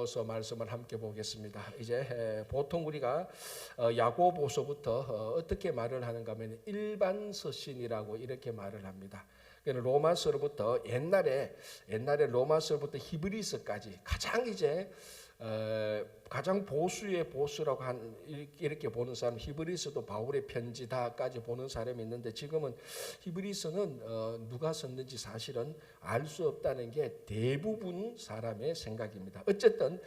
야고보서 말씀을 함께 보겠습니다. 이제 보통 우리가 야고보서부터 어떻게 말을 하는가 하면 일반 서신이라고 이렇게 말을 합니다. 로마서로부터 옛날에 로마서로부터 히브리서까지 가장 보수의 보수라고 이렇게 보는 사람, 히브리서도 바울의 편지다까지 보는 사람이 있는데, 지금은 히브리서는 누가 썼는지 사실은 알 수 없다는 게 대부분 사람의 생각입니다. 어쨌든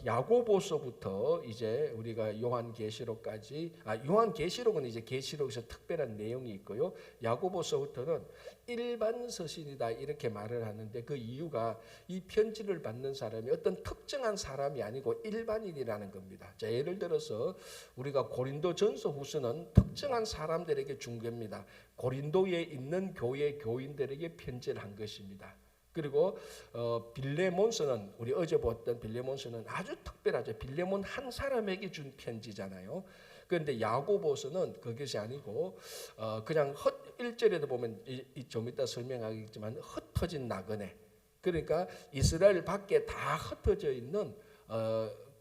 야고보서부터 이제 우리가 요한계시록까지, 요한계시록은 이제 계시록에서 특별한 내용이 있고요. 야고보서부터는 일반 서신이다 이렇게 말을 하는데, 그 이유가 이 편지를 받는 사람이 어떤 특정한 사람이 아니고 일반인이라는 겁니다. 자, 예를 들어서 우리가 고린도전서 후서는 특정한 사람들에게 준 겁니다. 고린도에 있는 교회 교인들에게 편지를 한 것입니다. 그리고 빌레몬서는, 우리 어제 봤던 빌레몬서는 아주 특별하죠. 빌레몬 한 사람에게 준 편지잖아요. 그런데 야고보서는 그것이 아니고 그냥 1절에도 보면 좀 이따 설명하겠지만 흩어진 나그네, 그러니까 이스라엘 밖에 다 흩어져 있는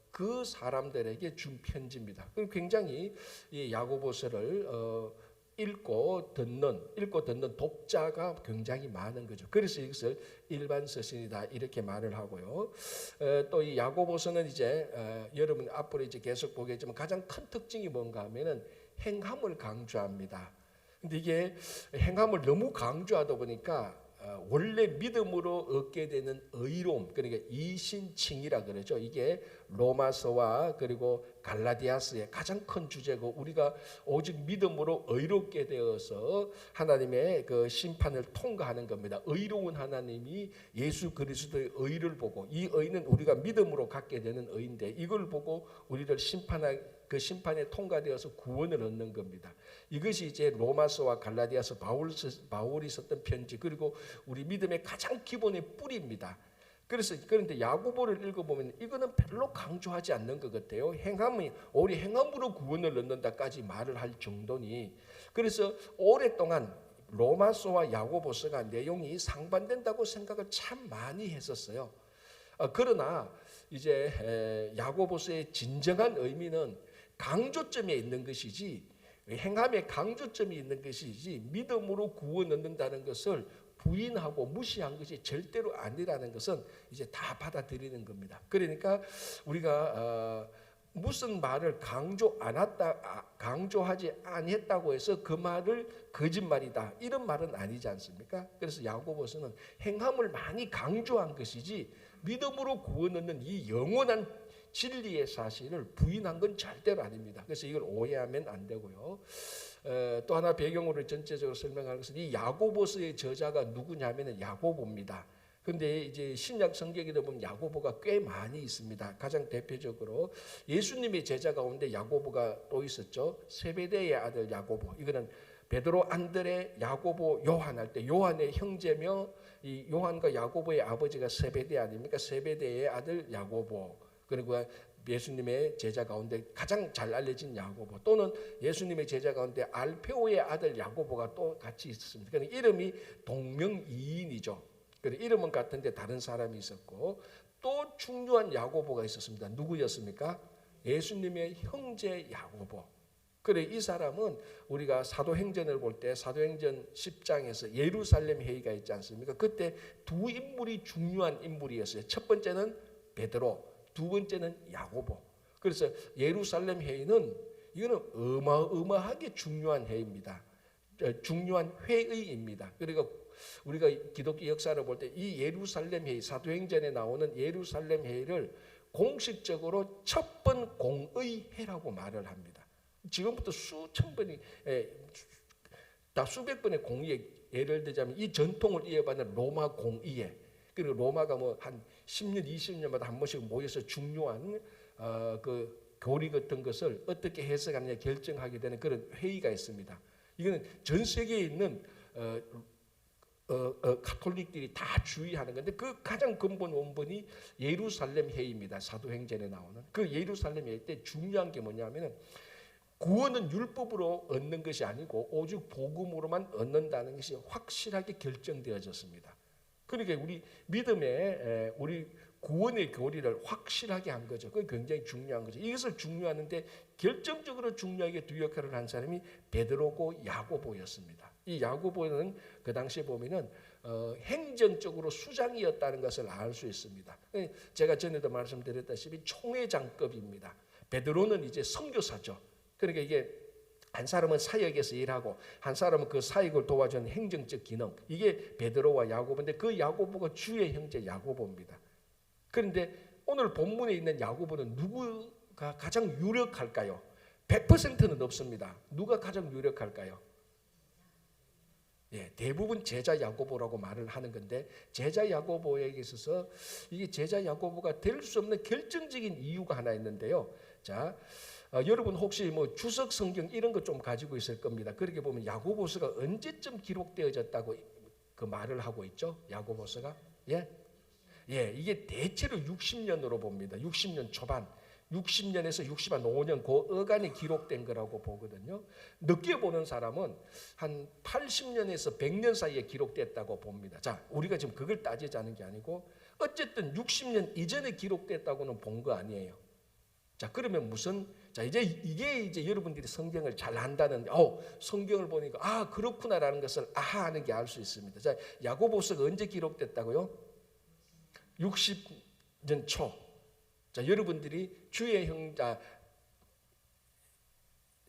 그 사람들에게 준 편지입니다. 그리고 굉장히 이 야고보서를 읽고 듣는 독자가 굉장히 많은 거죠. 그래서 이것을 일반 서신이다 이렇게 말을 하고요. 또 이 야고보서는 이제 여러분 앞으로 이제 계속 보겠지만 가장 큰 특징이 뭔가 하면은 행함을 강조합니다. 근데 이게 행함을 너무 강조하다 보니까 원래 믿음으로 얻게 되는 의로움, 그러니까 이신칭이라 그러죠. 이게 로마서와 그리고 갈라디아서의 가장 큰 주제고, 우리가 오직 믿음으로 의롭게 되어서 하나님의 그 심판을 통과하는 겁니다. 의로운 하나님이 예수 그리스도의 의를 보고, 이 의는 우리가 믿음으로 갖게 되는 의인데, 이걸 보고 우리를 그 심판에 통과되어서 구원을 얻는 겁니다. 이것이 이제 로마서와 갈라디아서 바울이 썼던 편지, 그리고 우리 믿음의 가장 기본의 뿌리입니다. 그런데 야고보를 읽어보면 이거는 별로 강조하지 않는 것 같아요. 우리 행함으로 구원을 얻는다까지 말을 할 정도니, 그래서 오랫동안 로마서와 야고보서가 내용이 상반된다고 생각을 참 많이 했었어요. 그러나 이제 야고보서의 진정한 의미는 강조점에 있는 것이지, 행함의 강조점이 있는 것이지, 믿음으로 구원 얻는다는 것을 부인하고 무시한 것이 절대로 아니라는 것은 이제 다 받아들이는 겁니다. 그러니까 우리가 무슨 말을 강조하지 않았다고 해서 그 말을 거짓말이다 이런 말은 아니지 않습니까? 그래서 야고보서는 행함을 많이 강조한 것이지, 믿음으로 구원 얻는 이 영원한 진리의 사실을 부인한 건 절대로 아닙니다. 그래서 이걸 오해하면 안 되고요. 또 하나 배경으로 전체적으로 설명할 것은, 이 야고보서의 저자가 누구냐면 야고보입니다. 근데 이제 신약 성경에도 보면 야고보가 꽤 많이 있습니다. 가장 대표적으로 예수님의 제자 가운데 야고보가 또 있었죠. 세베대의 아들 야고보. 이거는 베드로, 안드레, 야고보, 요한 할 때 요한의 형제며, 이 요한과 야고보의 아버지가 세베대 아닙니까? 세베대의 아들 야고보. 그리고 예수님의 제자 가운데 가장 잘 알려진 야고보, 또는 예수님의 제자 가운데 알페오의 아들 야고보가 또 같이 있었습니다. 그러니까 이름이 동명이인이죠. 그래서 이름은 같은데 다른 사람이 있었고, 또 중요한 야고보가 있었습니다. 누구였습니까? 예수님의 형제 야고보. 그래, 이 사람은 우리가 사도행전을 볼 때 사도행전 10장에서 예루살렘 회의가 있지 않습니까? 그때 두 인물이 중요한 인물이었어요. 첫 번째는 베드로, 두 번째는 야고보. 그래서 예루살렘 회의는 이거는 어마어마하게 중요한 회의입니다. 중요한 회의입니다. 그러니까 우리가 기독교 역사를 볼 때 이 예루살렘 회의, 사도행전에 나오는 예루살렘 회의를 공식적으로 첫 번 공의회라고 말을 합니다. 지금부터 수천 번이, 수백 번의 공의회, 예를 들자면 이 전통을 이어받는 로마 공의회, 그리고 로마가 뭐 한 10년, 20년마다 한 번씩 모여서 중요한 그 교리 같은 것을 어떻게 해석하느냐 결정하게 되는 그런 회의가 있습니다. 이거는 전 세계에 있는 가톨릭들이 다 주의하는 건데, 그 가장 근본 원본이 예루살렘 회의입니다. 사도행전에 나오는 그 예루살렘 회의 때 중요한 게 뭐냐면은, 구원은 율법으로 얻는 것이 아니고 오직 복음으로만 얻는다는 것이 확실하게 결정되어졌습니다. 그러니까 우리 믿음에 우리 구원의 교리를 확실하게 한 거죠. 그게 굉장히 중요한 거죠. 이것을 중요하는데 결정적으로 중요하게 두 역할을 한 사람이 베드로고 야고보였습니다. 이 야고보는 그 당시에 보면은 행정적으로 수장이었다는 것을 알 수 있습니다. 제가 전에도 말씀드렸다시피 총회장급입니다. 베드로는 이제 선교사죠. 그러니까 이게 한 사람은 사역에서 일하고 한 사람은 그 사역을 도와주는 행정적 기능, 이게 베드로와 야고보인데 그 야고보가 주의 형제 야고보입니다. 그런데 오늘 본문에 있는 야고보는 누구가 가장 유력할까요? 100%는 없습니다. 누가 가장 유력할까요? 예, 대부분 제자 야고보라고 말을 하는 건데 제자 야고보에게 있어서 이게 제자 야고보가 될 수 없는 결정적인 이유가 하나 있는데요. 자, 여러분 혹시 뭐 주석 성경 이런 거 좀 가지고 있을 겁니다. 그렇게 보면 야고보서가 언제쯤 기록되어졌다고 그 말을 하고 있죠? 야고보서가 예, 이게 대체로 60년으로 봅니다. 60년 초반. 60년에서 60한 5년 그 어간에 기록된 거라고 보거든요. 늦게 보는 사람은 한 80년에서 100년 사이에 기록됐다고 봅니다. 자, 우리가 지금 그걸 따지자는 게 아니고 어쨌든 60년 이전에 기록됐다고는 본 거 아니에요. 자, 그러면 자, 이게 이제 여러분들이 성경을 잘 안다는, 성경을 보니까 아, 그렇구나라는 것을 아하하는 게 알 수 있습니다. 자, 야고보서가 언제 기록됐다고요? 60년 초. 자, 여러분들이 주의 형자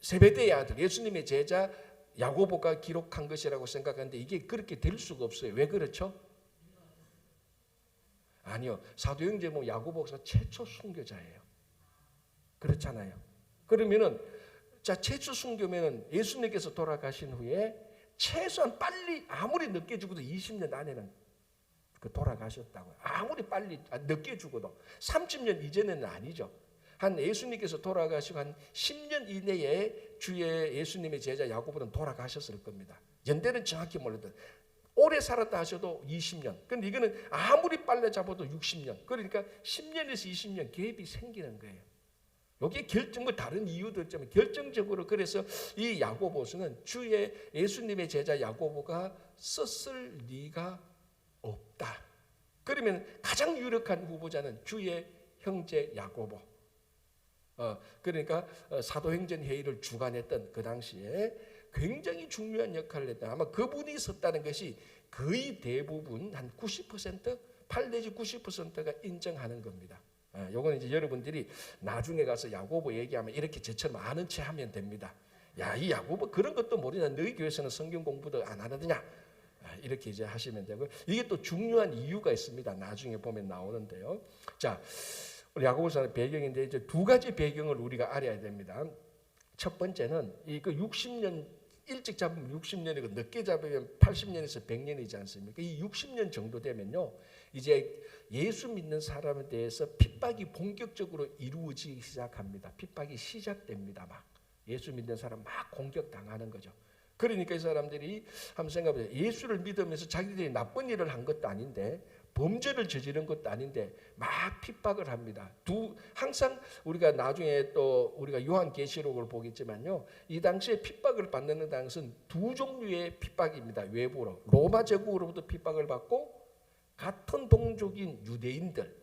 세베대의 아들 예수님의 제자 야고보가 기록한 것이라고 생각하는데 이게 그렇게 될 수가 없어요. 왜 그렇죠? 아니요. 사도행전 야고보가 최초 순교자예요. 그렇잖아요. 그러면은 자, 최초 순교면은 예수님께서 돌아가신 후에 최소한 빨리 아무리 늦게 죽어도 20년 안에는 돌아가셨다고요. 아무리 빨리 늦게 죽어도 30년 이전에는 아니죠. 한 예수님께서 돌아가시고 한 10년 이내에 주의 예수님의 제자 야고보는 돌아가셨을 겁니다. 연대는 정확히 몰라도 오래 살았다 하셔도 20년. 근데 이거는 아무리 빨리 잡아도 60년. 그러니까 10년에서 20년 갭이 생기는 거예요. 여기에 다른 이유도 있지만 결정적으로 그래서 이 야고보서는 주의 예수님의 제자 야고보가 썼을 리가 없다. 그러면 가장 유력한 후보자는 주의 형제 야고보. 그러니까 사도행전 회의를 주관했던 그 당시에 굉장히 중요한 역할을 했다. 아마 그분이 썼다는 것이 거의 대부분 한 90%, 8 내지 90%가 인정하는 겁니다. 요건 이제 여러분들이 나중에 가서 야고보 얘기하면 이렇게 저처럼 아는 체 하면 됩니다. 야, 이 야고보 그런 것도 모르냐? 너희 교회에서는 성경 공부도 안 하느냐? 이렇게 이제 하시면 되고요. 이게 또 중요한 이유가 있습니다. 나중에 보면 나오는데요. 자, 우리 야고보서의 배경인데 이제 두 가지 배경을 우리가 알아야 됩니다. 첫 번째는 이 60년 일찍 잡으면 60년이고 늦게 잡으면 80년에서 100년이지 않습니까? 이 60년 정도 되면요, 이제 예수 믿는 사람에 대해서 핍박이 본격적으로 이루어지기 시작합니다. 핍박이 시작됩니다. 막 예수 믿는 사람 막 공격당하는 거죠. 그러니까 이 사람들이 한번 생각해보세요. 예수를 믿으면서 자기들이 나쁜 일을 한 것도 아닌데 범죄를 저지른 것도 아닌데 막 핍박을 합니다. 항상 우리가 나중에 또 우리가 요한계시록을 보겠지만요, 이 당시에 핍박을 받는 당시는 두 종류의 핍박입니다. 외부로 로마 제국으로부터 핍박을 받고 같은 동족인 유대인들,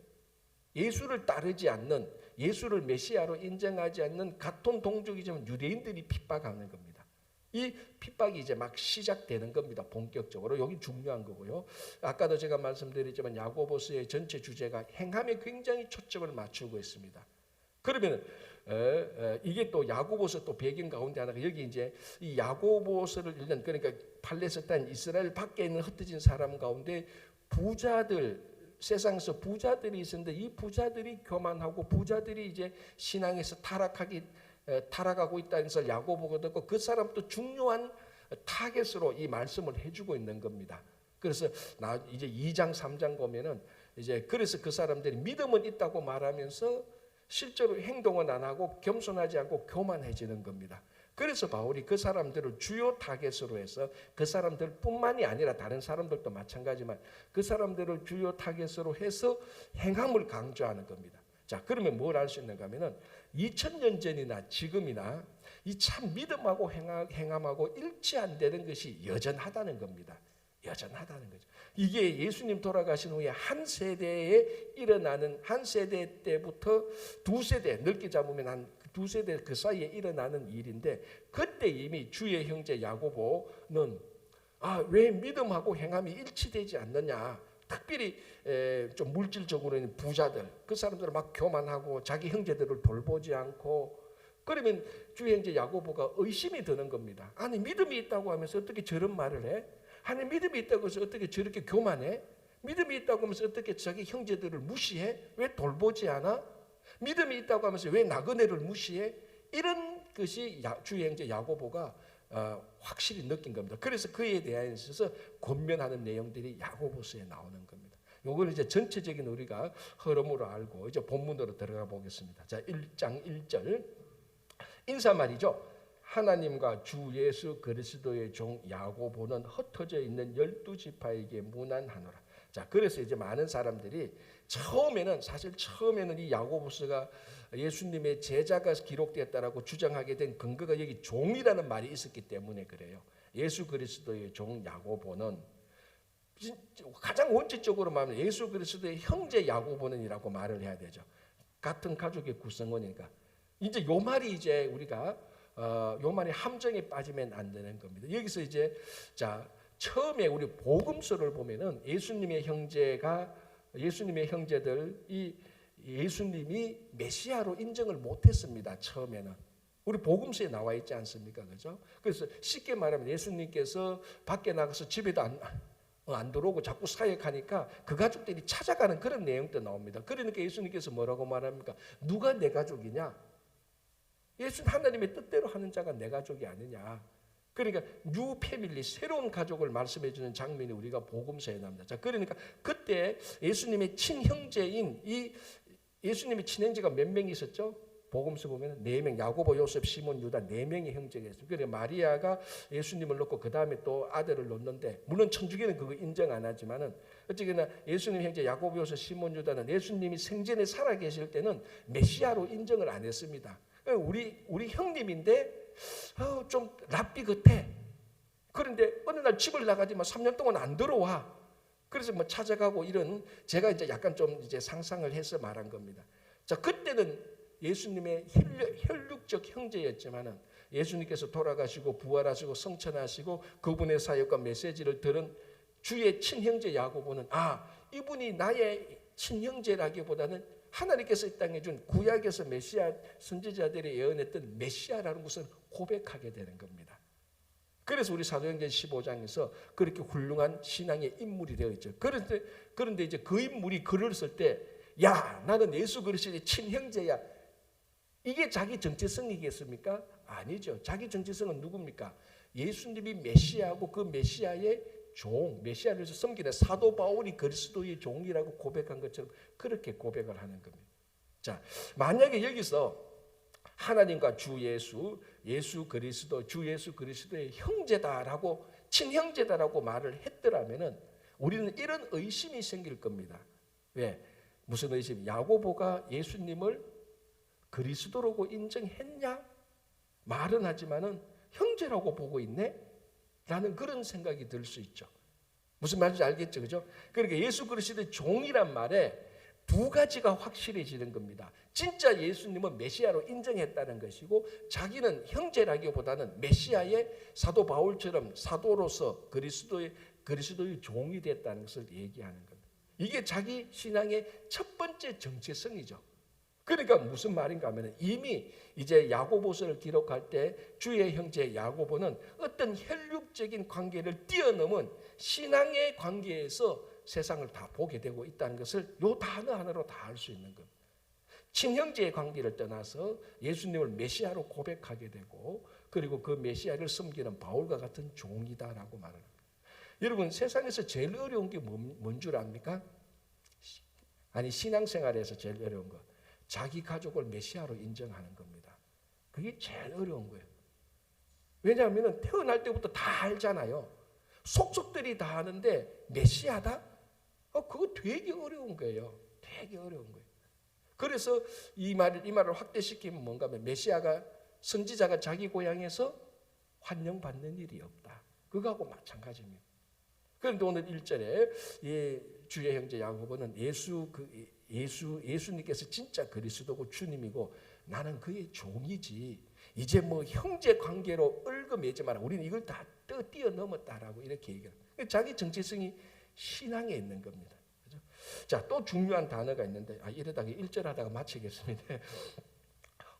예수를 따르지 않는, 예수를 메시아로 인정하지 않는 같은 동족이지만 유대인들이 핍박하는 겁니다. 이 핍박이 이제 막 시작되는 겁니다. 본격적으로. 여기 중요한 거고요. 아까도 제가 말씀드렸지만 야고보서의 전체 주제가 행함에 굉장히 초점을 맞추고 있습니다. 그러면 이게 또 야고보서 또 배경 가운데 하나가 여기 이제 이 야고보서를 읽는, 그러니까 팔레스타인 이스라엘 밖에 있는 흩어진 사람 가운데 부자들, 세상에서 부자들이 있었는데 이 부자들이 교만하고 부자들이 이제 신앙에서 타락하고 있다는 것을 야고보가 듣고 그 사람도 중요한 타겟으로 이 말씀을 해주고 있는 겁니다. 그래서 이제 2장 3장 보면은 이제 그래서 그 사람들이 믿음은 있다고 말하면서 실제로 행동은 안 하고 겸손하지 않고 교만해지는 겁니다. 그래서 바울이 그 사람들을 주요 타겟으로 해서 그 사람들뿐만이 아니라 다른 사람들도 마찬가지지만 그 사람들을 주요 타겟으로 해서 행함을 강조하는 겁니다. 자, 그러면 뭘 알 수 있는가 하면은 2000년 전이나 지금이나 이 참 믿음하고 행함하고 일치 안 되는 것이 여전하다는 겁니다. 여전하다는 거죠. 이게 예수님 돌아가신 후에 한 세대에 일어나는, 한 세대 때부터 두 세대, 넓게 잡으면 한 두 세대 그 사이에 일어나는 일인데, 그때 이미 주의 형제 야고보는 왜 믿음하고 행함이 일치되지 않느냐, 특별히 좀 물질적으로는 부자들, 그 사람들은 막 교만하고 자기 형제들을 돌보지 않고, 그러면 주의 형제 야고보가 의심이 드는 겁니다. 아니 믿음이 있다고 하면서 어떻게 저런 말을 해? 아니 믿음이 있다고 해서 어떻게 저렇게 교만해? 믿음이 있다고 하면서 어떻게 자기 형제들을 무시해? 왜 돌보지 않아? 믿음이 있다고 하면서 왜 나그네를 무시해? 이런 것이 주의 형제 야고보가 확실히 느낀 겁니다. 그래서 그에 대해서 권면하는 내용들이 야고보서에 나오는 겁니다. 이걸 이제 전체적인 우리가 흐름으로 알고 이제 본문으로 들어가 보겠습니다. 자, 1장 1절 인사말이죠. 하나님과 주 예수 그리스도의 종 야고보는 흩어져 있는 12지파에게 문안하노라. 자, 그래서 이제 많은 사람들이 처음에는 이 야고보서가 예수님의 제자가 기록되었다라고 주장하게 된 근거가 여기 종이라는 말이 있었기 때문에 그래요. 예수 그리스도의 종 야고보는 가장 원칙적으로 말하면 예수 그리스도의 형제 야고보는이라고 말을 해야 되죠. 같은 가족의 구성원이니까. 이제 요 말이 이제 우리가 요 말이 함정에 빠지면 안 되는 겁니다. 여기서 이제 자 처음에 우리 복음서를 보면은 예수님의 형제들 이 예수님이 메시아로 인정을 못했습니다. 처음에는 우리 복음서에 나와 있지 않습니까, 그죠? 그래서 쉽게 말하면 예수님께서 밖에 나가서 집에도 안 들어오고 자꾸 사역하니까 그 가족들이 찾아가는 그런 내용도 나옵니다. 그러니까 예수님께서 뭐라고 말합니까? 누가 내 가족이냐? 예수는 하나님의 뜻대로 하는 자가 내 가족이 아니냐. 그러니까 뉴 패밀리, 새로운 가족을 말씀해 주는 장면이 우리가 복음서에 나옵니다. 자, 그러니까 그때 예수님의 친형제인 이 예수님의 친형제가 몇 명이 있었죠? 복음서 보면 4명, 야고보, 요셉, 시몬, 유다 4명의 형제가 있습니다. 그러니까 마리아가 예수님을 놓고 그 다음에 또 아들을 놓는데, 물론 천주교는 그거 인정 안 하지만은 어쨌거나 예수님 형제 야고보, 요셉, 시몬, 유다는 예수님이 생전에 살아 계실 때는 메시아로 인정을 안 했습니다. 우리 형님인데 좀 랍비 같아. 그런데 어느 날 집을 나가지만 3년 동안 안 들어와. 그래서 뭐 찾아가고 이런 제가 이제 약간 좀 이제 상상을 해서 말한 겁니다. 자, 그때는 예수님의 혈육적 형제였지만은 예수님께서 돌아가시고 부활하시고 성천하시고 그분의 사역과 메시지를 들은 주의 친형제 야고보는 이분이 나의 친형제라기보다는 하나님께서 이 땅에 준 구약에서 메시아 선지자들이 예언했던 메시아라는 것을 고백하게 되는 겁니다. 그래서 우리 사도행전 15장에서 그렇게 훌륭한 신앙의 인물이 되어 있죠. 그런데 이제 그 인물이 글을 쓸 때 나는 예수 그리스도의 친형제야. 이게 자기 정체성이겠습니까? 아니죠. 자기 정체성은 누굽니까? 예수님이 메시아고 그 메시아의 종, 메시아를 섬기는 사도 바울이 그리스도의 종이라고 고백한 것처럼 그렇게 고백을 하는 겁니다. 자, 만약에 여기서 하나님과 주 예수 그리스도의 형제다라고 친형제다라고 말을 했더라면은 우리는 이런 의심이 생길 겁니다. 왜? 무슨 의심? 야고보가 예수님을 그리스도라고 인정했냐? 말은 하지만은 형제라고 보고 있네? 라는 그런 생각이 들 수 있죠. 무슨 말인지 알겠죠, 그죠? 그러니까 예수 그리스도의 종이란 말에 두 가지가 확실해지는 겁니다. 진짜 예수님은 메시아로 인정했다는 것이고, 자기는 형제라기보다는 메시아의 사도 바울처럼 사도로서 그리스도의 종이 됐다는 것을 얘기하는 겁니다. 이게 자기 신앙의 첫 번째 정체성이죠. 그러니까 무슨 말인가 하면 이미 이제 야고보서를 기록할 때 주의 형제 야고보는 어떤 혈육적인 관계를 뛰어넘은 신앙의 관계에서 세상을 다 보게 되고 있다는 것을 이 단어 하나로 다 알 수 있는 겁니다. 친형제의 관계를 떠나서 예수님을 메시아로 고백하게 되고, 그리고 그 메시아를 섬기는 바울과 같은 종이다라고 말을 합니다. 여러분, 세상에서 제일 어려운 게 뭔 줄 압니까? 아니, 신앙생활에서 제일 어려운 거, 자기 가족을 메시아로 인정하는 겁니다. 그게 제일 어려운 거예요. 왜냐하면 태어날 때부터 다 알잖아요. 속속들이 다 아는데 메시아다? 그거 되게 어려운 거예요. 되게 어려운 거예요. 그래서 이 말을 확대시키면 뭔가 하면 메시아가, 선지자가 자기 고향에서 환영받는 일이 없다. 그거하고 마찬가지입니다. 그런데 오늘 1절에 주의 형제 야고보는 예수님께서 진짜 그리스도고 주님이고 나는 그의 종이지 이제 뭐 형제 관계로 얽어매지 마라. 우리는 이걸 다 뛰어넘었다라고 이렇게 얘기해요. 자기 정체성이 신앙에 있는 겁니다. 그죠? 자, 또 중요한 단어가 있는데 이러다가 1절 하다가 마치겠습니다.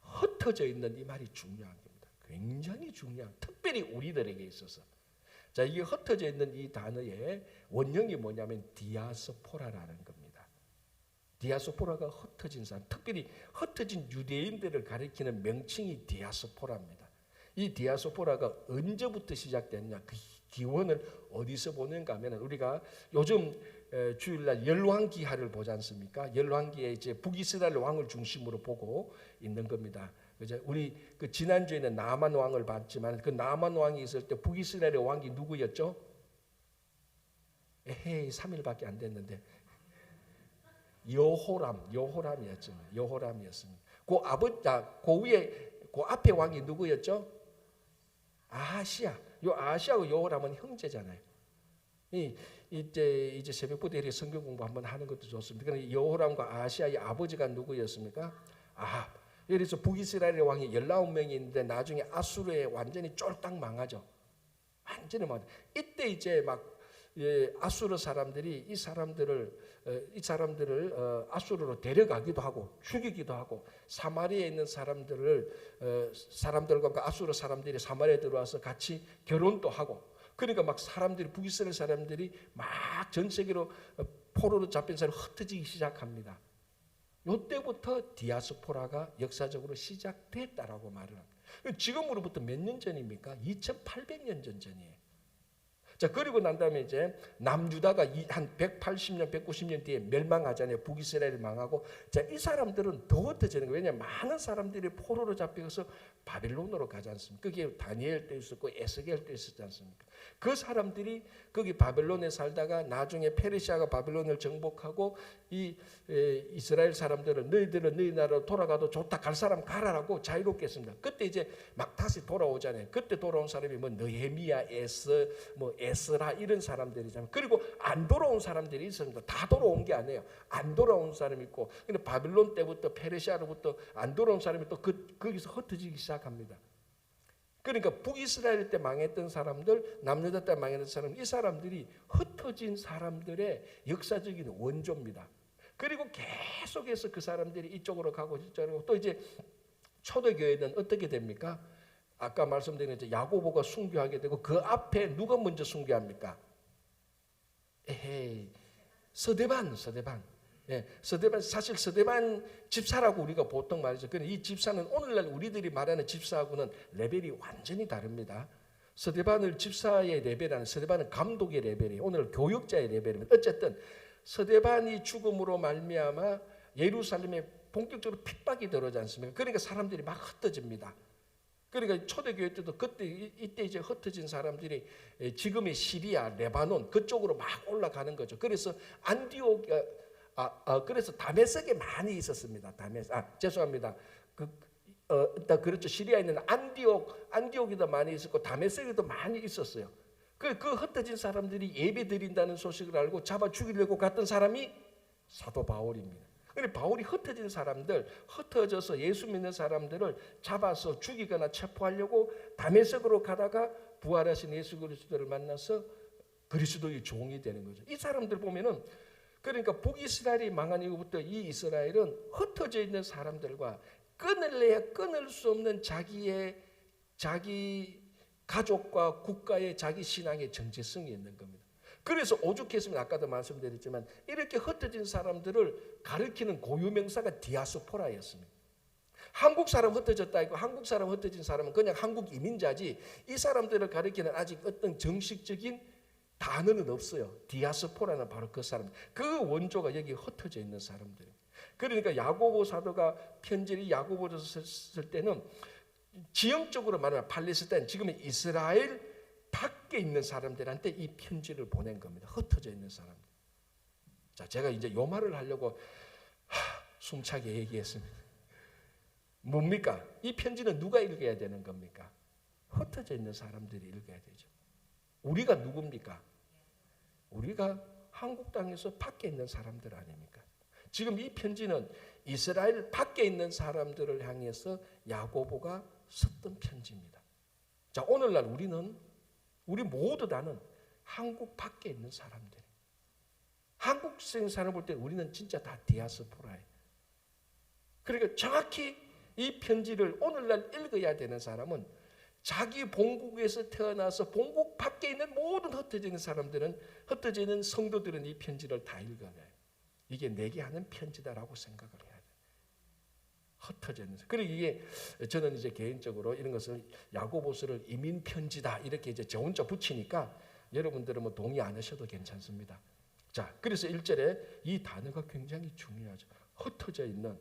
흩어져 있는 이 말이 중요한 겁니다. 굉장히 중요한, 특별히 우리들에게 있어서. 자, 이게 흩어져 있는 이 단어의 원형이 뭐냐면 디아스포라라는 겁니다. 디아스포라가 흩어진 사람, 특별히 흩어진 유대인들을 가리키는 명칭이 디아스포라입니다. 이 디아스포라가 언제부터 시작됐냐? 그 기원을 어디서 보는가 하면 우리가 요즘 주일날 열왕기하를 보지 않습니까? 열왕기에 이제 북이스라엘 왕을 중심으로 보고 있는 겁니다. 그죠? 우리 그 지난주에는 나만 왕을 봤지만 그 나만 왕이 있을 때 북이스라엘의 왕이 누구였죠? 에헤이 3일밖에 안 됐는데 여호람이었습니다. 그 위에 그 앞에 왕이 누구였죠? 아하시야. 요 아하시야하고 여호람은 형제잖아요. 이제 새벽부터 성경 공부 한번 하는 것도 좋습니다. 그런데 여호람과 아하시야의 아버지가 누구였습니까? 아합. 그래서 북이스라엘의 왕이 19명이 있는데 나중에 아수르에 완전히 쫄딱 망하죠. 완전히 망하죠. 이때 이제 막 아수르 사람들이 이 사람들을 아수르로 데려가기도 하고 죽이기도 하고 사마리아에 있는 사람들과 아수르 사람들이 사마리아에 들어와서 같이 결혼도 하고 그러니까 막 북이스라엘 사람들이 막 전 세계로 포로로 잡힌 사람이 흩어지기 시작합니다. 이때부터 디아스포라가 역사적으로 시작됐다라고 말을 합니다. 지금으로부터 몇 년 전입니까? 2800년 전이에요. 자, 그리고 난 다음에 이제 남유다가 한 180년, 190년 뒤에 멸망하잖아요. 북이스라엘이 망하고. 자, 이 사람들은 더 흩어지는 거예요. 왜냐하면 많은 사람들이 포로로 잡혀서 바빌론으로 가지 않습니까? 그게 다니엘 때 있었고 에스겔 때 있었지 않습니까? 그 사람들이 거기 바빌론에 살다가 나중에 페르시아가 바빌론을 정복하고 이 이스라엘 사람들은 너희들은 너희 나라로 돌아가도 좋다. 갈 사람 가라라고 자유롭게 했습니다. 그때 이제 막 다시 돌아오잖아요. 그때 돌아온 사람이 뭐 느헤미야, 에스라 이런 사람들이잖아요. 그리고 안 돌아온 사람들이 있습니다. 다 돌아온 게 아니에요. 안 돌아온 사람이 있고, 근데 바빌론 때부터 페르시아로부터 안 돌아온 사람이 또 거기서 흩어지기 시작합니다. 그러니까 북이스라엘 때 망했던 사람들, 남유다 때 망했던 사람, 이 사람들이 흩어진 사람들의 역사적인 원조입니다. 그리고 계속해서 그 사람들이 이쪽으로 가고 저쪽으로 또 이제 초대교회는 어떻게 됩니까? 아까 말씀드린 이제 야고보가 순교하게 되고 그 앞에 누가 먼저 순교합니까? 에헤이 서대반. 예, 서대반 사실 서대반 집사라고 우리가 보통 말이죠. 그런데 이 집사는 오늘날 우리들이 말하는 집사하고는 레벨이 완전히 다릅니다. 서대반을 집사의 레벨하는 서대반은 감독의 레벨이에요. 오늘 교육자의 레벨입니다. 어쨌든 서대반이 죽음으로 말미암아 예루살렘에 본격적으로 핍박이 들어오지 않습니까? 그러니까 사람들이 막 흩어집니다. 그러니까 초대교회 때도 이때 이제 흩어진 사람들이 지금의 시리아, 레바논 그쪽으로 막 올라가는 거죠. 그래서 그래서 다메섹에 많이 있었습니다. 죄송합니다. 그렇죠. 시리아에 있는 안디옥에도 많이 있었고 다메섹에도 많이 있었어요. 그 흩어진 사람들이 예배 드린다는 소식을 알고 잡아 죽이려고 갔던 사람이 사도 바울입니다. 근데 바울이 흩어진 사람들, 흩어져서 예수 믿는 사람들을 잡아서 죽이거나 체포하려고 다메섹으로 가다가 부활하신 예수 그리스도를 만나서 그리스도의 종이 되는 거죠. 이 사람들 보면은 그러니까 북이스라엘이 망한 이후부터 이 이스라엘은 흩어져 있는 사람들과 끊을래야 끊을 수 없는 자기 가족과 국가의 자기 신앙의 정체성이 있는 겁니다. 그래서 오죽했으면 아까도 말씀드렸지만 이렇게 흩어진 사람들을 가리키는 고유명사가 디아스포라였습니다. 한국 사람 흩어졌다 이거 한국 사람 흩어진 사람은 그냥 한국 이민자지 이 사람들을 가리키는 아직 어떤 정식적인 단어는 없어요. 디아스포라는 바로 그 사람. 그 원조가 여기 흩어져 있는 사람들. 그러니까 야고보 사도가 편지를 야고보로 썼을 때는 지형적으로 말하면 팔레스타인 지금의 이스라엘 밖에 있는 사람들한테 이 편지를 보낸 겁니다. 흩어져 있는 사람들. 자, 제가 이제 요 말을 하려고 숨차게 얘기했습니다. 뭡니까? 이 편지는 누가 읽어야 되는 겁니까? 흩어져 있는 사람들이 읽어야 되죠. 우리가 누굽니까? 우리가 한국 땅에서 밖에 있는 사람들 아닙니까? 지금 이 편지는 이스라엘 밖에 있는 사람들을 향해서 야고보가 썼던 편지입니다. 자, 오늘날 우리 모두 다는 한국 밖에 있는 사람들. 한국 사람을 볼 때 우리는 진짜 다 디아스포라예요. 그러니까 정확히 이 편지를 오늘날 읽어야 되는 사람은 자기 본국에서 태어나서 본국 밖에 있는 모든 흩어져 있는 사람들은, 흩어져 있는 성도들은 이 편지를 다 읽어야 돼요. 이게 내게 하는 편지다라고 생각을 해야 돼요. 흩어져 있는. 그리고 이게 저는 이제 개인적으로 이런 것을 야고보서를 이민 편지다 이렇게 이제 저 혼자 붙이니까 여러분들은 뭐 동의 안 하셔도 괜찮습니다. 자, 그래서 1절에 이 단어가 굉장히 중요하죠. 흩어져 있는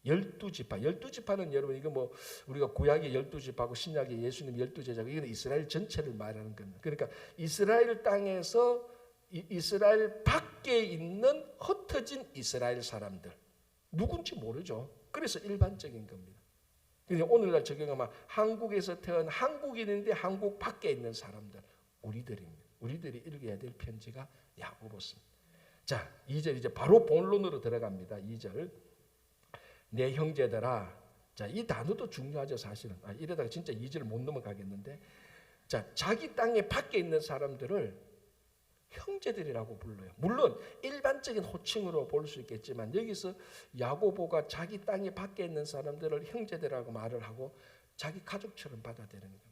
12지파. 12지파는 여러분 이거 뭐 우리가 구약의 12지파고 신약의 예수님 12제자고 이건 이스라엘 전체를 말하는 겁니다. 그러니까 이스라엘 땅에서 이스라엘 밖에 있는 흩어진 이스라엘 사람들. 누군지 모르죠. 그래서 일반적인 겁니다. 오늘날 적용하면 한국에서 태어난 한국인인데 한국 밖에 있는 사람들. 우리들입니다. 우리들이 읽어야 될 편지가 야고보서입니다. 자, 2절 이제 바로 본론으로 들어갑니다. 2절. 내 형제들아. 자, 이 단어도 중요하죠, 사실은. 이러다가 진짜 2절 못 넘어가겠는데. 자, 자기 땅에 밖에 있는 사람들을 형제들이라고 불러요. 물론 일반적인 호칭으로 볼 수 있겠지만 여기서 야고보가 자기 땅에 밖에 있는 사람들을 형제들이라고 말을 하고 자기 가족처럼 받아들이는 겁니다.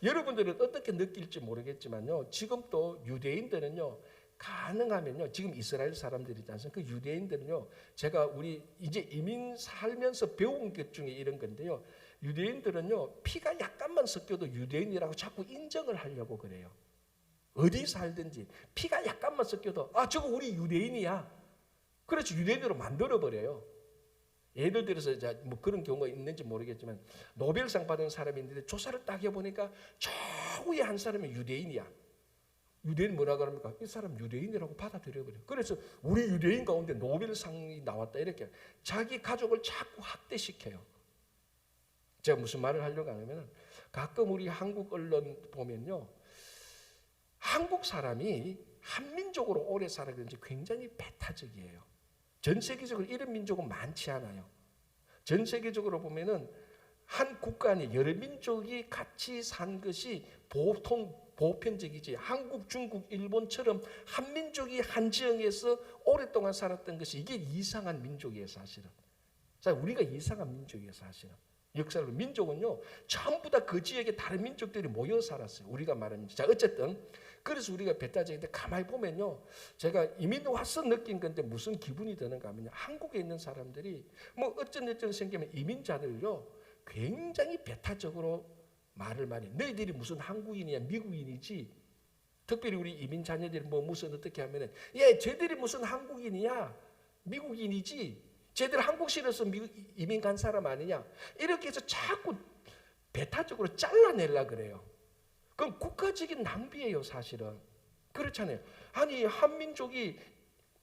여러분들은 어떻게 느낄지 모르겠지만요. 지금 또 유대인들은요. 가능하면요. 지금 이스라엘 사람들이지 않습니까? 그 유대인들은요. 제가 우리 이제 이민 살면서 배운 것 중에 이런 건데요. 유대인들은요. 피가 약간만 섞여도 유대인이라고 자꾸 인정을 하려고 그래요. 어디 살든지 피가 약간만 섞여도 저거 우리 유대인이야. 그렇지, 유대인으로 만들어버려요. 예를 들어서 뭐 그런 경우가 있는지 모르겠지만 노벨상 받은 사람이 있는데 조사를 딱 해보니까 저 위에 한 사람이 유대인이야. 유대인 뭐라 그럽니까? 이 사람 유대인이라고 받아들여버려요. 그래서 우리 유대인 가운데 노벨상이 나왔다 이렇게 자기 가족을 자꾸 학대시켜요. 제가 무슨 말을 하려고 하냐면 가끔 우리 한국 언론 보면요. 한국 사람이 한민족으로 오래 살아 그런지 굉장히 배타적이에요. 전 세계적으로 이런 민족은 많지 않아요. 전 세계적으로 보면은 한 국가 안에 여러 민족이 같이 산 것이 보통 보편적이지. 한국, 중국, 일본처럼 한 민족이 한 지역에서 오랫동안 살았던 것이 이게 이상한 민족이에요, 사실은. 자, 우리가 이상한 민족이에요, 사실은. 역사로 민족은요 전부 다 그 지역에 다른 민족들이 모여 살았어요. 우리가 말하는. 자, 어쨌든 그래서 우리가 배타적인데 가만히 보면요 제가 이민 와서 느낀 건데 무슨 기분이 드는가 하면요 한국에 있는 사람들이 뭐 어쩐 생기면 이민자들요 굉장히 배타적으로 말을 많이 해. 너희들이 무슨 한국인이야 미국인이지. 특별히 우리 이민 자녀들이 뭐 무슨 어떻게 하면은 쟤들이 무슨 한국인이야 미국인이지. 쟤들 한국 싫어서 이민 간 사람 아니냐. 이렇게 해서 자꾸 배타적으로 잘라내려 그래요. 그건 국가적인 낭비예요, 사실은. 그렇잖아요. 아니 한민족이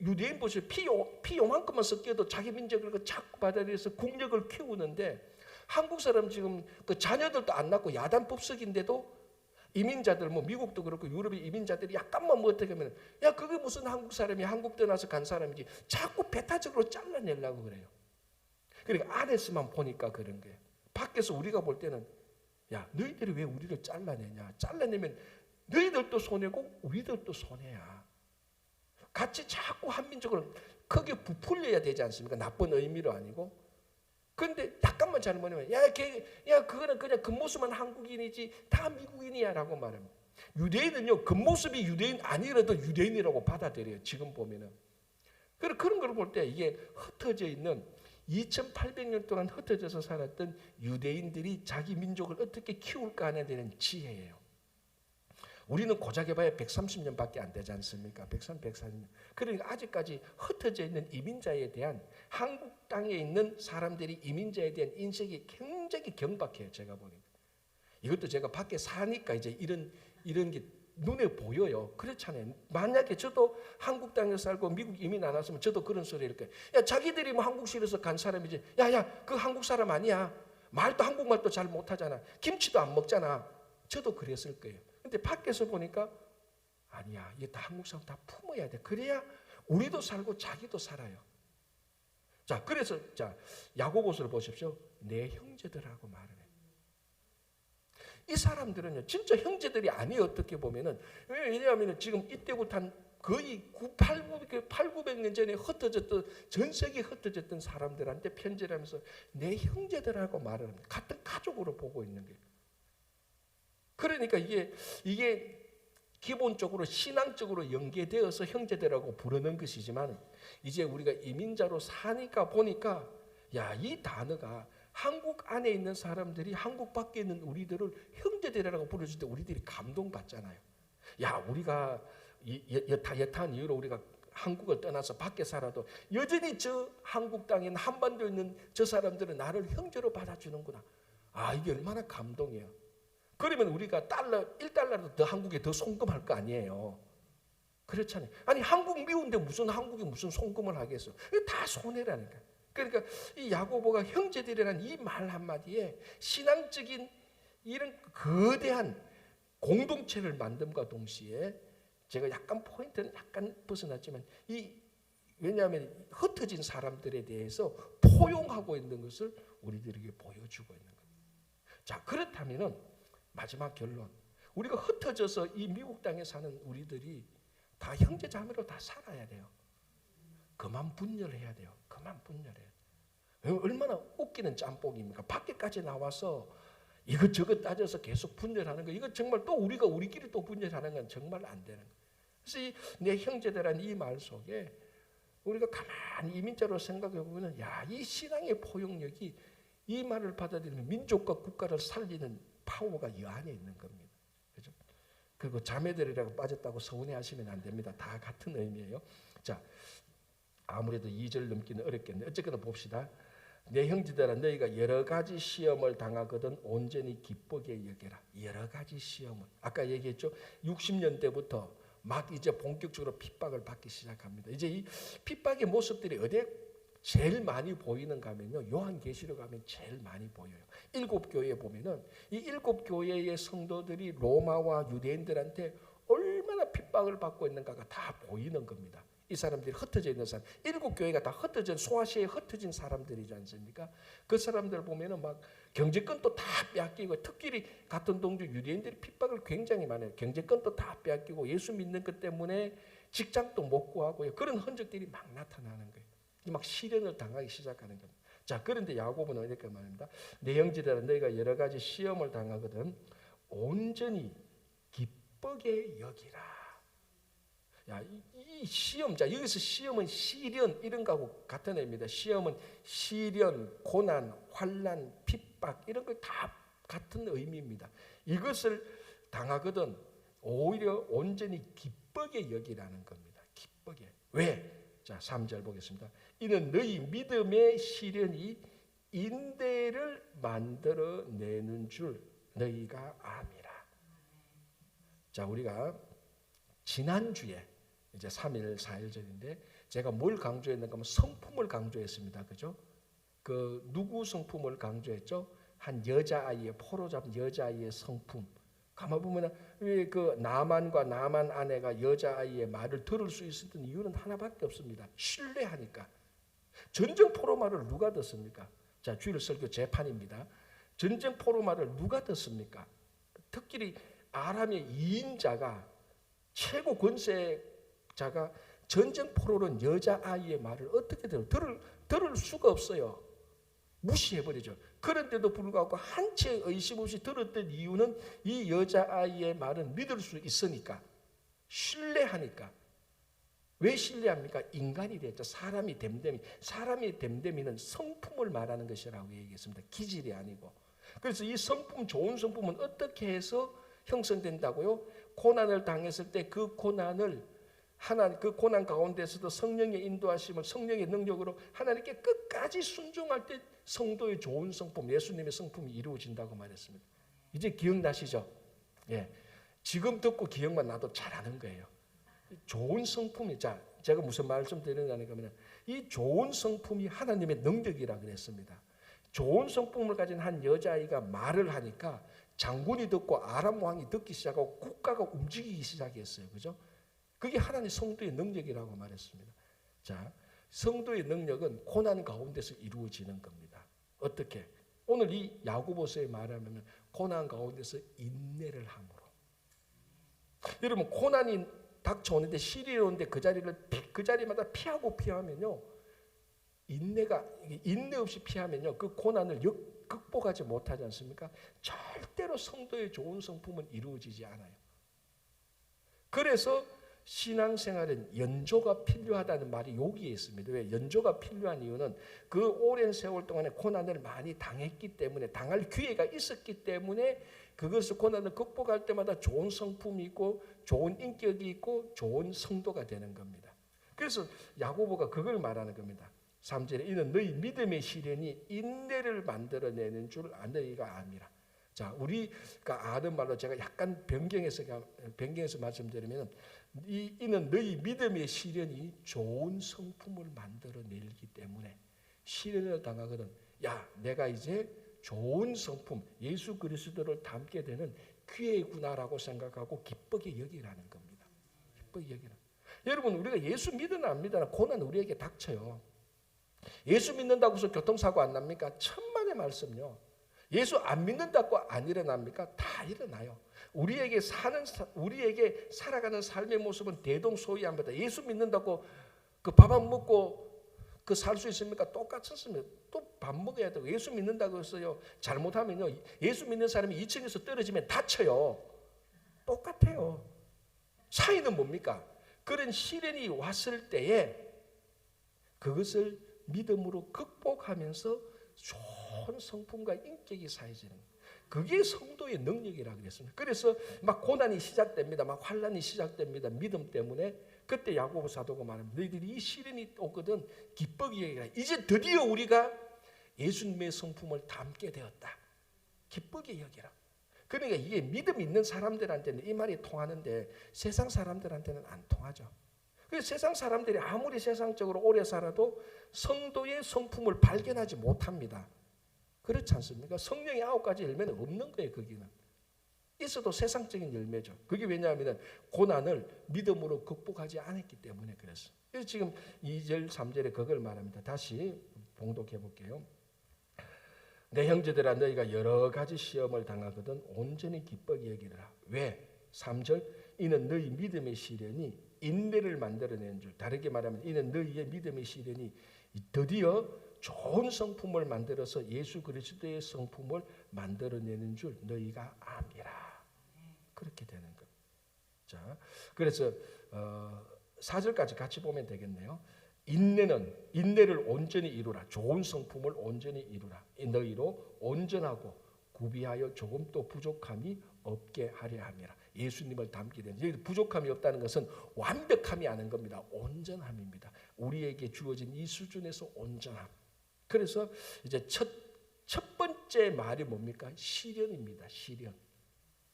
유대인 보세요. 피 요만큼만 섞여도 자기 민족을 자꾸 받아들여서 국력을 키우는데 한국 사람 지금 그 자녀들도 안 낳고 야단 법석인데도 이민자들 뭐 미국도 그렇고 유럽의 이민자들이 약간만 뭐 어떻게 하면 그게 무슨 한국 사람이 한국 떠나서 간 사람이지 자꾸 배타적으로 잘라내려고 그래요. 그러니까 안에서만 보니까 그런 거예요. 밖에서 우리가 볼 때는 너희들이 왜 우리를 잘라내냐. 잘라내면 너희들도 손해고 우리들도 손해야. 같이 자꾸 한민족을 크게 부풀려야 되지 않습니까? 나쁜 의미로 아니고. 그런데 약간만 잘못하면 그거는 그냥 겉모습만 한국인이지 다 미국인이야 라고 말합니다. 유대인은요 겉모습이 유대인 아니라도 유대인이라고 받아들여요. 지금 보면은. 그런 걸 볼 때 이게 흩어져 있는 2800년 동안 흩어져서 살았던 유대인들이 자기 민족을 어떻게 키울까 하는 데는 지혜예요. 우리는 고작 해봐야 130년밖에 안 되지 않습니까? 140년. 그러니까 아직까지 흩어져 있는 이민자에 대한 한국 땅에 있는 사람들이 이민자에 대한 인식이 굉장히 경박해요. 제가 보니까. 이것도 제가 밖에 사니까 이제 이런 게 눈에 보여요. 그렇잖아요. 만약에 저도 한국 땅에 살고 미국 이민 안 왔으면 저도 그런 소리 이렇게 자기들이 뭐 한국 싫어서 간 사람이지 그 한국 사람 아니야. 말도 한국말도 잘 못하잖아. 김치도 안 먹잖아. 저도 그랬을 거예요. 근데 밖에서 보니까 아니야. 이게 다 한국 사람 다 품어야 돼. 그래야 우리도 살고 자기도 살아요. 자, 그래서 야고보서를 보십시오. 내 형제들하고 말을 해. 이 사람들은요, 진짜 형제들이 아니에요. 어떻게 보면은. 왜냐하면 지금 이때부터 한 거의 8,900년 전에 흩어졌던, 전 세계에 흩어졌던 사람들한테 편지를 하면서 내 형제들하고 말을 합니다. 같은 가족으로 보고 있는 거예요. 그러니까 이게 기본적으로 신앙적으로 연계되어서 형제들하고 부르는 것이지만, 이제 우리가 이민자로 사니까 보니까, 야, 이 단어가 한국 안에 있는 사람들이 한국 밖에 있는 우리들을 형제들이라고 부르실 때 우리들이 감동받잖아요. 야, 우리가 여타한 이유로 우리가 한국을 떠나서 밖에 살아도 여전히 저 한국 땅에 있는 한반도에 있는 저 사람들은 나를 형제로 받아주는구나. 아, 이게 얼마나 감동이에요. 그러면 우리가 $1도 더 한국에 더 송금할 거 아니에요. 그렇잖아요. 아니, 한국 미운데 무슨 한국이 무슨 송금을 하겠어. 이게 다 손해라니까. 그러니까 이 야고보가 형제들이라는 이 말 한마디에 신앙적인 이런 거대한 공동체를 만듦과 동시에, 제가 약간 포인트는 약간 벗어났지만, 왜냐하면 흩어진 사람들에 대해서 포용하고 있는 것을 우리들에게 보여주고 있는 겁니다. 자, 그렇다면은 마지막 결론, 우리가 흩어져서 이 미국 땅에 사는 우리들이 다 형제 자매로 다 살아야 돼요. 그만 분열해야 돼요. 그만 분열해야 돼요. 얼마나 웃기는 짬뽕입니까? 밖에까지 나와서 이것저것 따져서 계속 분열하는 거, 이거 정말 또 우리가 우리끼리 또 분열하는 건 정말 안 되는 거예요. 그래서 내 형제들이라는 이 말 속에 우리가 가만히 이민자로 생각해 보면, 야, 이 신앙의 포용력이, 이 말을 받아들이면 민족과 국가를 살리는 파워가 이 안에 있는 겁니다. 그죠? 그리고 자매들이라고 빠졌다고 서운해하시면 안 됩니다. 다 같은 의미예요. 자, 아무래도 2절 넘기는 어렵겠네요. 어쨌거나 봅시다. 내 형제들아, 너희가 여러 가지 시험을 당하거든 온전히 기쁘게 여겨라. 여러 가지 시험을. 아까 얘기했죠. 60년대부터 막 이제 본격적으로 핍박을 받기 시작합니다. 이제 이 핍박의 모습들이 어디에 제일 많이 보이는가 하면요, 요한계시록 가면 제일 많이 보여요. 7교회에 보면은 이 7교회의 성도들이 로마와 유대인들한테 얼마나 핍박을 받고 있는가가 다 보이는 겁니다. 이 사람들이 흩어져 있는 사람, 7교회가 다 흩어진, 소아시아에 흩어진 사람들이지 않습니까? 그 사람들 보면은 막 경제권도 다 빼앗기고, 특히 같은 동주 유대인들이 핍박을 굉장히 많이 해요. 경제권도 다 빼앗기고, 예수 믿는 것 때문에 직장도 못 구하고요. 그런 흔적들이 막 나타나는 거예요. 막 시련을 당하기 시작하는 겁니다. 자, 그런데 야고보는 이렇게 말합니다. 내 형제들아, 너희가 여러 가지 시험을 당하거든 온전히 기쁘게 여기라. 야, 이 시험, 자, 여기서 시험은 시련 이런 거하고 같은 의미입니다. 시험은 시련, 고난, 환난, 핍박 이런 거 다 같은 의미입니다. 이것을 당하거든 오히려 온전히 기쁘게 여기라는 겁니다. 기쁘게. 왜? 자, 3절 보겠습니다. 이는 너희 믿음의 시련이 인대를 만들어내는 줄 너희가 아미라. 자, 우리가 지난주에 이제 3일, 4일 전인데 제가 뭘 강조했는가 하면 성품을 강조했습니다. 그죠? 그 누구 성품을 강조했죠? 한 여자아이의, 포로 잡은 여자아이의 성품. 가만 보면 왜 그 나만과 나만 아내가 여자아이의 말을 들을 수 있었던 이유는 하나밖에 없습니다. 신뢰하니까. 전쟁 포로말을 누가 듣습니까? 자, 주일 설교 재판입니다. 전쟁 포로말을 누가 듣습니까? 특히 아람의 2인자가, 최고 권세자가 전쟁 포로는 여자아이의 말을 어떻게 들을 수가 없어요. 무시해버리죠. 그런데도 불구하고 한 채 의심 없이 들었던 이유는 이 여자아이의 말을 믿을 수 있으니까, 신뢰하니까. 왜 신뢰합니까? 인간이 됐죠. 사람이 됨됨이는 성품을 말하는 것이라고 얘기했습니다. 기질이 아니고. 그래서 이 성품, 좋은 성품은 어떻게 해서 형성된다고요? 고난을 당했을 때 그 고난을 그 고난 가운데서도 성령의 인도하심을, 성령의 능력으로 하나님께 끝까지 순종할 때 성도의 좋은 성품, 예수님의 성품이 이루어진다고 말했습니다. 이제 기억나시죠? 예. 지금 듣고 기억만 나도 잘하는 거예요. 좋은 성품이, 자, 제가 무슨 말씀 드리느냐니까 하면 이 좋은 성품이 하나님의 능력이라 그랬습니다. 좋은 성품을 가진 한 여자아이가 말을 하니까 장군이 듣고 아람 왕이 듣기 시작하고 국가가 움직이기 시작했어요. 그죠? 그게 하나님 성도의 능력이라고 말했습니다. 자, 성도의 능력은 고난 가운데서 이루어지는 겁니다. 어떻게? 오늘 이 야고보서에 말하면 고난 가운데서 인내를 함으로. 여러분, 고난이 닥쳐오는데 시련이 오는데 그 자리마다 피하면요, 인내 없이 피하면요, 그 고난을 극복하지 못하지 않습니까? 절대로 성도의 좋은 성품은 이루어지지 않아요. 그래서 신앙생활은 연조가 필요하다는 말이 여기에 있습니다. 왜? 연조가 필요한 이유는 그 오랜 세월 동안에 고난을 많이 당했기 때문에, 당할 기회가 있었기 때문에 그것을 고난을 극복할 때마다 좋은 성품이 있고 좋은 인격이 있고 좋은 성도가 되는 겁니다. 그래서 야고보가 그걸 말하는 겁니다. 3절에 이는 너희 믿음의 시련이 인내를 만들어내는 줄 너희가 아니라. 자, 우리가 아는 말로 제가 약간 변경해서 말씀드리면, 이는 너희 믿음의 시련이 좋은 성품을 만들어내기 때문에 시련을 당하거든. 야, 내가 이제 좋은 성품, 예수 그리스도를 닮게 되는 기회구나라고 생각하고 기쁘게 여기라는 겁니다. 기쁘게 여기라. 여러분, 우리가 예수 믿으나 안 믿으나 고난 우리에게 닥쳐요. 예수 믿는다고 해서 교통사고 안 납니까? 천만의 말씀요. 예수 안 믿는다고 안 일어납니까? 다 일어나요. 우리에게 살아가는 삶의 모습은 대동소이합니다. 예수 믿는다고 그 밥 안 먹고 그 살 수 있습니까? 똑같습니다. 또 밥 먹어야 되고, 예수 믿는다고 해서요, 잘못하면요, 예수 믿는 사람이 2층에서 떨어지면 다쳐요. 똑같아요. 차이는 뭡니까? 그런 시련이 왔을 때에 그것을 믿음으로 극복하면서 좋은 성품과 인격이 쌓여지는 거예요. 그게 성도의 능력이라고 그랬습니다. 그래서 막 고난이 시작됩니다. 막 환난이 시작됩니다. 믿음 때문에. 그때 야고보 사도가 말합니다. 너희들이 이 시련이 오거든 기쁘게 여기라. 이제 드디어 우리가 예수님의 성품을 담게 되었다. 기쁘게 여기라. 그러니까 이게 믿음 있는 사람들한테는 이 말이 통하는데 세상 사람들한테는 안 통하죠. 그래서 세상 사람들이 아무리 세상적으로 오래 살아도 성도의 성품을 발견하지 못합니다. 그렇지 않습니까? 성령의 9가지 열매는 없는 거예요. 거기는 있어도 세상적인 열매죠. 그게 왜냐하면 고난을 믿음으로 극복하지 않았기 때문에 그랬어요. 그래서 지금 2절 3절에 그걸 말합니다. 다시 봉독해 볼게요. 내 형제들아, 너희가 여러 가지 시험을 당하거든 온전히 기쁘게 여기라. 왜? 3절 이는 너희 믿음의 시련이 인내를 만들어내는 줄. 다르게 말하면 이는 너희의 믿음의 시련이 드디어 좋은 성품을 만들어서 예수 그리스도의 성품을 만들어내는 줄 너희가 아니라. 그렇게 되는 것. 자, 그래서 4절까지 같이 보면 되겠네요. 인내를 온전히 이루라. 좋은 성품을 온전히 이루라. 너희로 온전하고 구비하여 조금도 부족함이 없게 하려 함이라. 예수님을 닮게 되는. 부족함이 없다는 것은 완벽함이 아닌 겁니다. 온전함입니다. 우리에게 주어진 이 수준에서 온전함. 그래서 이제 첫 번째 말이 뭡니까? 시련입니다. 시련.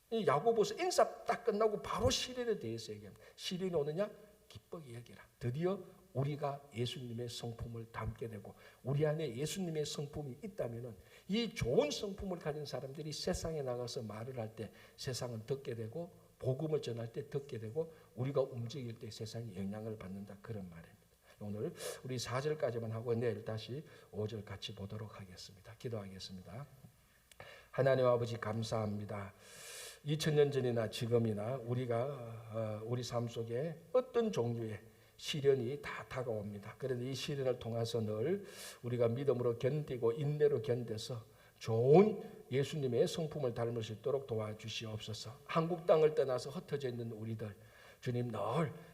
이 야고보서 인사 딱 끝나고 바로 시련에 대해서 얘기합니다. 시련이 오느냐? 기쁘게 여기라. 드디어 우리가 예수님의 성품을 담게 되고 우리 안에 예수님의 성품이 있다면 이 좋은 성품을 가진 사람들이 세상에 나가서 말을 할 때 세상은 듣게 되고 복음을 전할 때 듣게 되고 우리가 움직일 때 세상이 영향을 받는다. 그런 말입니다. 오늘 우리 4절까지만 하고 내일 다시 5절 같이 보도록 하겠습니다. 기도하겠습니다. 하나님 아버지 감사합니다. 2000년 전이나 지금이나 우리 삶 속에 어떤 종류의 시련이 다 다가옵니다. 그런데 이 시련을 통해서 늘 우리가 믿음으로 견디고 인내로 견뎌서 좋은 예수님의 성품을 닮을 수 있도록 도와주시옵소서. 한국 땅을 떠나서 흩어져 있는 우리들 주님 늘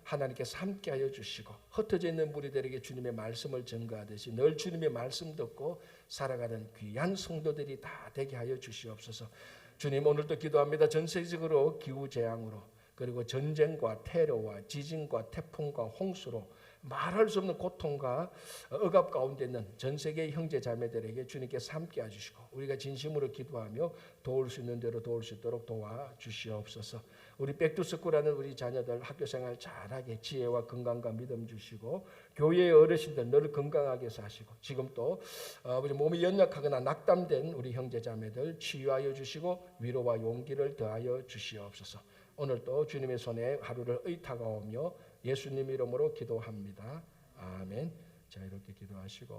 하나님께서 함께하여 주시고 흩어져 있는 우리들에게 주님의 말씀을 전가하듯이 늘 주님의 말씀 듣고 살아가는 귀한 성도들이 다 되게 하여 주시옵소서. 주님 오늘도 기도합니다. 전 세계적으로 기후재앙으로 그리고 전쟁과 테러와 지진과 태풍과 홍수로 말할 수 없는 고통과 억압 가운데 있는 전 세계 형제 자매들에게 주님께서 함께 해주시고 우리가 진심으로 기도하며 도울 수 있는 대로 도울 수 있도록 도와주시옵소서. 우리 백두스쿨하는 우리 자녀들 학교생활 잘하게 지혜와 건강과 믿음 주시고 교회의 어르신들 늘 건강하게 사시고 지금 또 우리 몸이 연약하거나 낙담된 우리 형제 자매들 치유하여 주시고 위로와 용기를 더하여 주시옵소서. 오늘도 주님의 손에 하루를 의탁하오며 예수님 이름으로 기도합니다. 아멘. 자, 이렇게 기도하시고